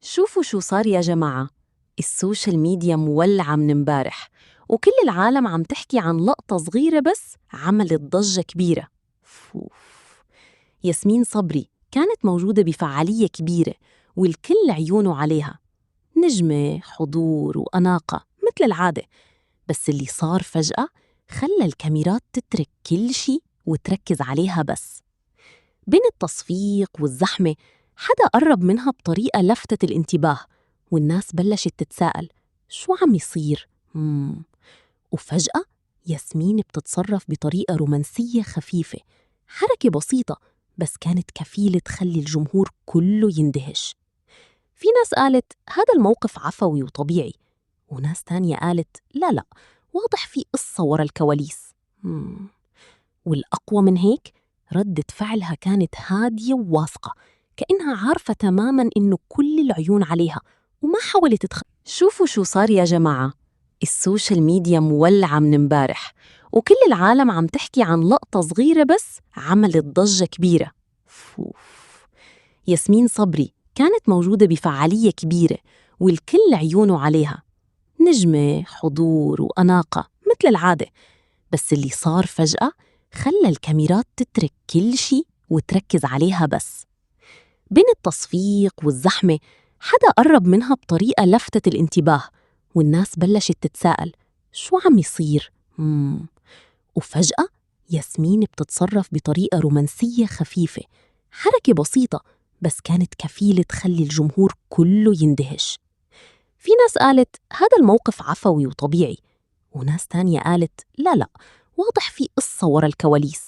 شوفوا شو صار يا جماعة. السوشيال ميديا مولعة من امبارح، وكل العالم عم تحكي عن لقطة صغيرة بس عملت ضجة كبيرة. فوف. ياسمين صبري كانت موجودة بفعالية كبيرة، والكل عيونه عليها، نجمة حضور وأناقة مثل العادة. بس اللي صار فجأة خلى الكاميرات تترك كل شي وتركز عليها بس. بين التصفيق والزحمة حدا قرب منها بطريقة لفتت الانتباه، والناس بلشت تتساءل شو عم يصير؟ وفجأة ياسمين بتتصرف بطريقة رومانسية خفيفة، حركة بسيطة بس كانت كفيلة تخلي الجمهور كله يندهش. في ناس قالت هذا الموقف عفوي وطبيعي، وناس تانية قالت لا، واضح في قصة ورا الكواليس. والأقوى من هيك، ردة فعلها كانت هادية وواثقة، كأنها عارفة تماماً إنه كل العيون عليها وما حاولت شوفوا شو صار يا جماعة. السوشيال ميديا مولعة من امبارح، وكل العالم عم تحكي عن لقطة صغيرة بس عملت ضجة كبيرة. فوف. ياسمين صبري كانت موجودة بفعالية كبيرة، والكل عيونه عليها، نجمة حضور وأناقة مثل العادة. بس اللي صار فجأة خلى الكاميرات تترك كل شي وتركز عليها بس. بين التصفيق والزحمة حدا قرب منها بطريقة لفتت الانتباه، والناس بلشت تتساءل شو عم يصير؟ وفجأة ياسمين بتتصرف بطريقة رومانسية خفيفة، حركة بسيطة بس كانت كفيلة تخلي الجمهور كله يندهش. في ناس قالت هذا الموقف عفوي وطبيعي، وناس تانية قالت لا، واضح في قصة ورا الكواليس.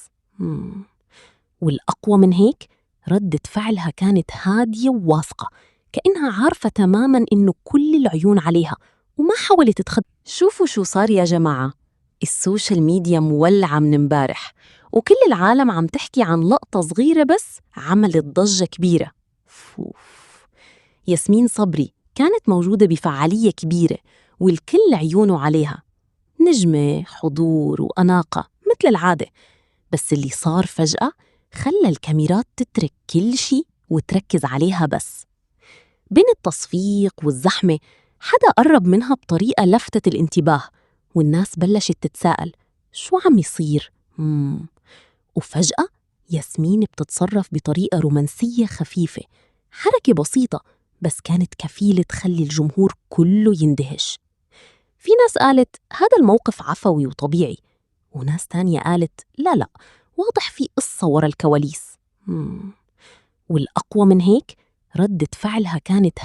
والأقوى من هيك، ردة فعلها كانت هادية وواثقة، كأنها عارفة تماماً إنه كل العيون عليها وما حاولت شوفوا شو صار يا جماعة. السوشيال ميديا مولعة من امبارح، وكل العالم عم تحكي عن لقطة صغيرة بس عملت ضجة كبيرة. فوف. ياسمين صبري كانت موجودة بفعالية كبيرة، والكل عيونه عليها، نجمة حضور وأناقة مثل العادة. بس اللي صار فجأة خلى الكاميرات تترك كل شي وتركز عليها بس. بين التصفيق والزحمة حدا قرب منها بطريقة لفتت الانتباه، والناس بلشت تتساءل شو عم يصير؟ وفجأة ياسمين بتتصرف بطريقة رومانسية خفيفة، حركة بسيطة بس كانت كفيلة تخلي الجمهور كله يندهش. في ناس قالت هذا الموقف عفوي وطبيعي، وناس تانية قالت لا، واضح في قصة ورا الكواليس. والأقوى من هيك، ردة فعلها كانت